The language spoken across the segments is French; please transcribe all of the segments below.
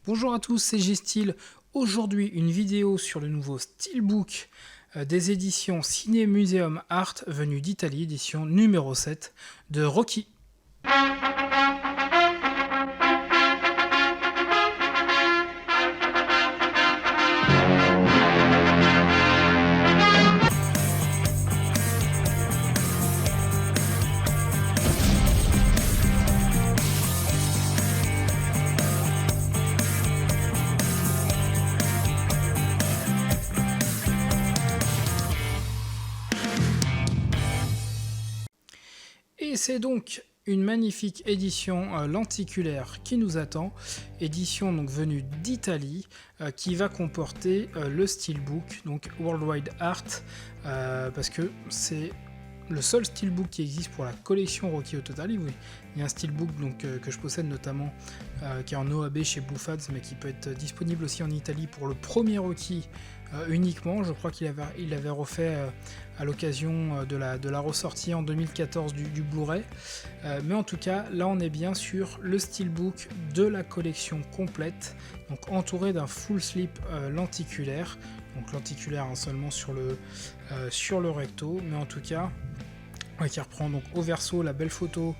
Bonjour à tous, c'est G-Style. Aujourd'hui, une vidéo sur le nouveau Steelbook des éditions Ciné Museum Art venu d'Italie, édition numéro 7 de Rocky. Et c'est donc une magnifique édition lenticulaire qui nous attend, édition donc venue d'Italie, qui va comporter le Steelbook, donc Worldwide Art, parce que c'est le seul Steelbook qui existe pour la collection Rocky au total. Il y a un Steelbook donc, que je possède notamment, qui est en OAB chez Blue Fads, mais qui peut être disponible aussi en Italie pour le premier Rocky uniquement. Je crois qu'il avait refait à l'occasion de la ressortie en 2014 du Blu-ray. Mais en tout cas, là on est bien sur le Steelbook de la collection complète, donc entouré d'un full slip lenticulaire. Donc lenticulaire seulement sur le recto, mais en tout cas qui reprend donc au verso la belle photo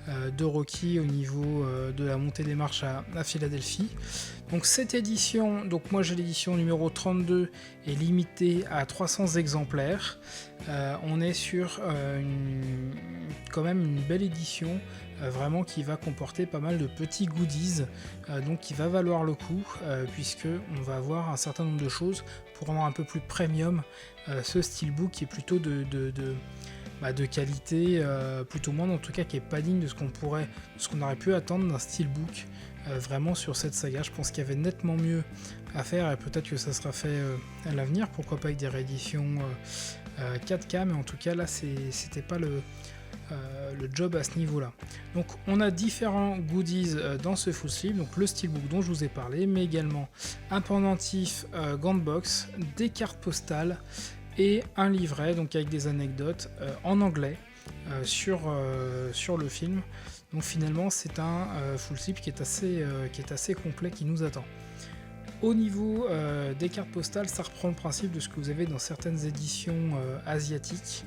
de Rocky au niveau de la montée des marches à Philadelphie. Donc cette édition, donc moi j'ai l'édition numéro 32 et limitée à 300 exemplaires. On est sur quand même une belle édition, vraiment qui va comporter pas mal de petits goodies, donc qui va valoir le coup, puisque on va avoir un certain nombre de choses pour rendre un peu plus premium ce Steelbook qui est plutôt de qualité plutôt moindre, en tout cas qui est pas digne de ce qu'on aurait pu attendre d'un Steelbook vraiment sur cette saga. Je pense qu'il y avait nettement mieux à faire et peut-être que ça sera fait à l'avenir, pourquoi pas avec des rééditions 4K, mais en tout cas là c'était pas le job à ce niveau là. Donc on a différents goodies dans ce full slip, donc le Steelbook dont je vous ai parlé, mais également un pendentif gant box, des cartes postales et un livret donc avec des anecdotes en anglais sur le film. Donc finalement c'est un full slip qui est assez complet qui nous attend. Au niveau des cartes postales, ça reprend le principe de ce que vous avez dans certaines éditions asiatiques.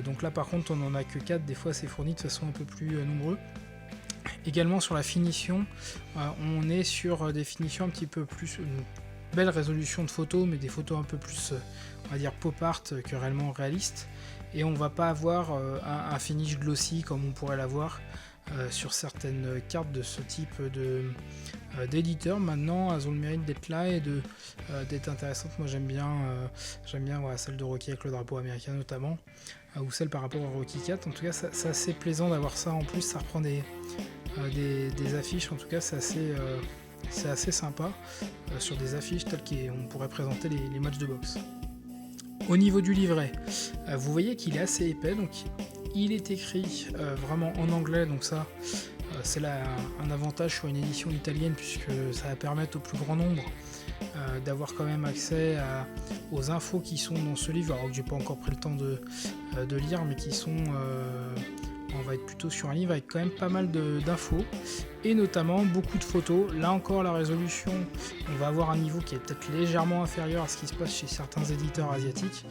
Donc là par contre on n'en a que 4, des fois c'est fourni de façon un peu plus nombreuse. Également sur la finition, on est sur des finitions un petit peu plus, une belle résolution de photos, mais des photos un peu plus, on va dire pop art que réellement réaliste. Et on va pas avoir un finish glossy comme on pourrait l'avoir sur certaines cartes de ce type d'éditeur. Maintenant, elles ont le mérite d'être là et d'être intéressantes. Moi j'aime bien voilà, celle de Rocky avec le drapeau américain notamment, ou celle par rapport à Rocky 4. En tout cas c'est assez plaisant d'avoir ça en plus, ça reprend des affiches, en tout cas c'est assez sympa sur des affiches telles qu'on pourrait présenter les matchs de boxe. Au niveau du livret, vous voyez qu'il est assez épais, donc il est écrit vraiment en anglais, donc ça c'est là un avantage sur une édition italienne, puisque ça va permettre au plus grand nombre d'avoir quand même accès aux infos qui sont dans ce livre, alors que j'ai pas encore pris le temps de lire, mais qui sont on va être plutôt sur un livre avec quand même pas mal d'infos et notamment beaucoup de photos. Là encore la résolution, on va avoir un niveau qui est peut-être légèrement inférieur à ce qui se passe chez certains éditeurs asiatiques.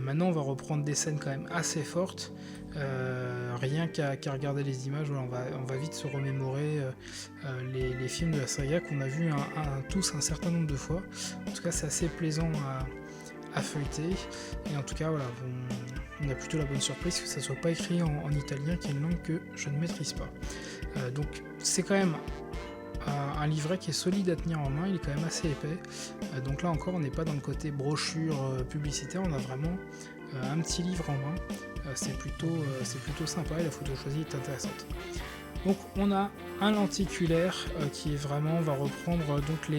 Maintenant on va reprendre des scènes quand même assez fortes, rien qu'à regarder les images, voilà, on va vite se remémorer les films de la saga qu'on a vu tous un certain nombre de fois. En tout cas c'est assez plaisant à feuilleter, et en tout cas voilà, on a plutôt la bonne surprise que ça soit pas écrit en italien, qui est une langue que je ne maîtrise pas. Donc c'est quand même un livret qui est solide à tenir en main, il est quand même assez épais. Donc là encore on n'est pas dans le côté brochure publicitaire, on a vraiment un petit livre en main. C'est plutôt sympa et la photo choisie est intéressante. Donc on a un lenticulaire qui est vraiment, on va reprendre donc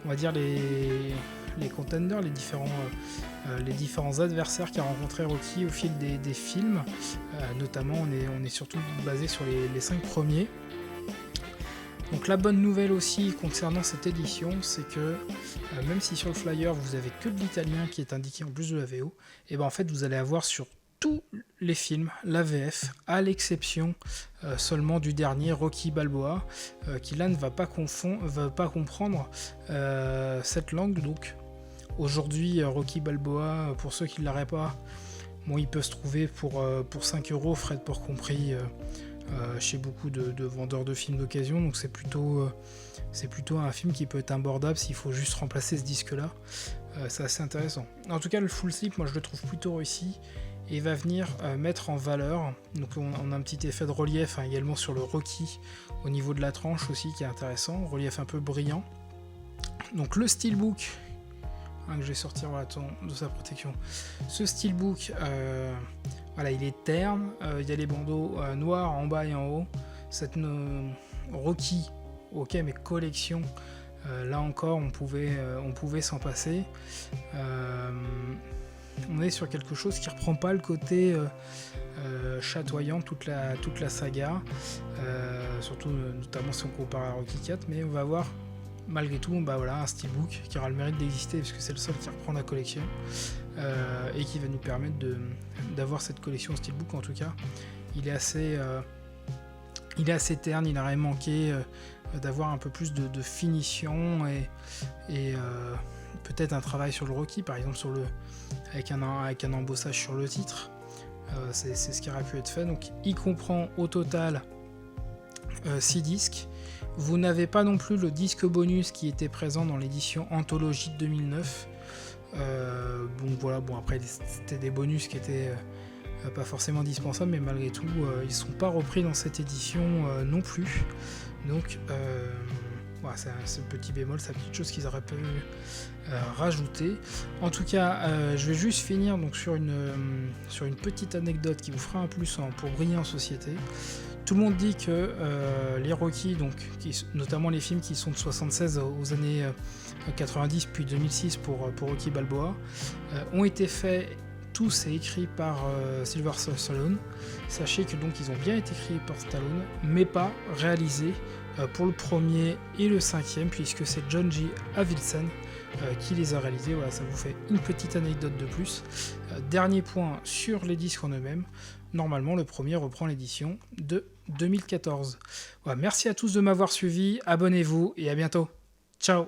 on va dire les contenders, les différents adversaires qu'a rencontré Rocky au fil des films. Notamment on est surtout basé sur les 5 premiers. Donc la bonne nouvelle aussi concernant cette édition, c'est que même si sur le flyer vous avez que de l'italien qui est indiqué en plus de la VO, et ben en fait vous allez avoir sur tous les films, la VF, à l'exception seulement du dernier, Rocky Balboa, qui là ne va pas comprendre cette langue. Donc aujourd'hui, Rocky Balboa, pour ceux qui ne l'auraient pas, bon, il peut se trouver pour 5 euros, frais de port compris, chez beaucoup de vendeurs de films d'occasion. Donc c'est plutôt un film qui peut être abordable s'il faut juste remplacer ce disque-là. C'est assez intéressant. En tout cas, le full slip, moi je le trouve plutôt réussi et va venir mettre en valeur. Donc on a un petit effet de relief également sur le Rocky au niveau de la tranche aussi qui est intéressant, relief un peu brillant. Donc le steelbook que je vais sortir de sa protection. Ce steelbook, il est terne, il y a les bandeaux noirs en bas et en haut. Cette Rocky, ok, mais collection. Là encore, on pouvait s'en passer. On est sur quelque chose qui reprend pas le côté chatoyant toute la saga, surtout notamment si on compare à Rocky 4, mais on va voir malgré tout un steelbook qui aura le mérite d'exister parce que c'est le seul qui reprend la collection et qui va nous permettre d'avoir cette collection steelbook. En tout cas, il est assez terne, il aurait manqué d'avoir un peu plus de finition et peut-être un travail sur le Rocky, par exemple avec un embossage sur le titre. C'est ce qui aurait pu être fait. Donc il comprend au total 6 disques. Vous n'avez pas non plus le disque bonus qui était présent dans l'édition Anthologie de 2009. Après c'était des bonus qui étaient pas forcément dispensables, mais malgré tout ils ne sont pas repris dans cette édition non plus. Donc c'est ce petit bémol, c'est la petite chose qu'ils auraient pu rajouter. En tout cas, je vais juste finir donc, sur une petite anecdote qui vous fera un plus pour briller en société. Tout le monde dit que les Rocky, donc, notamment les films qui sont de 76 aux années 90 puis 2006 pour Rocky Balboa, ont été faits tous et écrits par Sylvester Stallone. Sachez que donc ils ont bien été écrits par Stallone, mais pas réalisés pour le premier et le cinquième, puisque c'est John G. Avildsen qui les a réalisés. Voilà, ça vous fait une petite anecdote de plus. Dernier point sur les disques en eux-mêmes. Normalement, le premier reprend l'édition de 2014. Voilà, merci à tous de m'avoir suivi. Abonnez-vous et à bientôt. Ciao.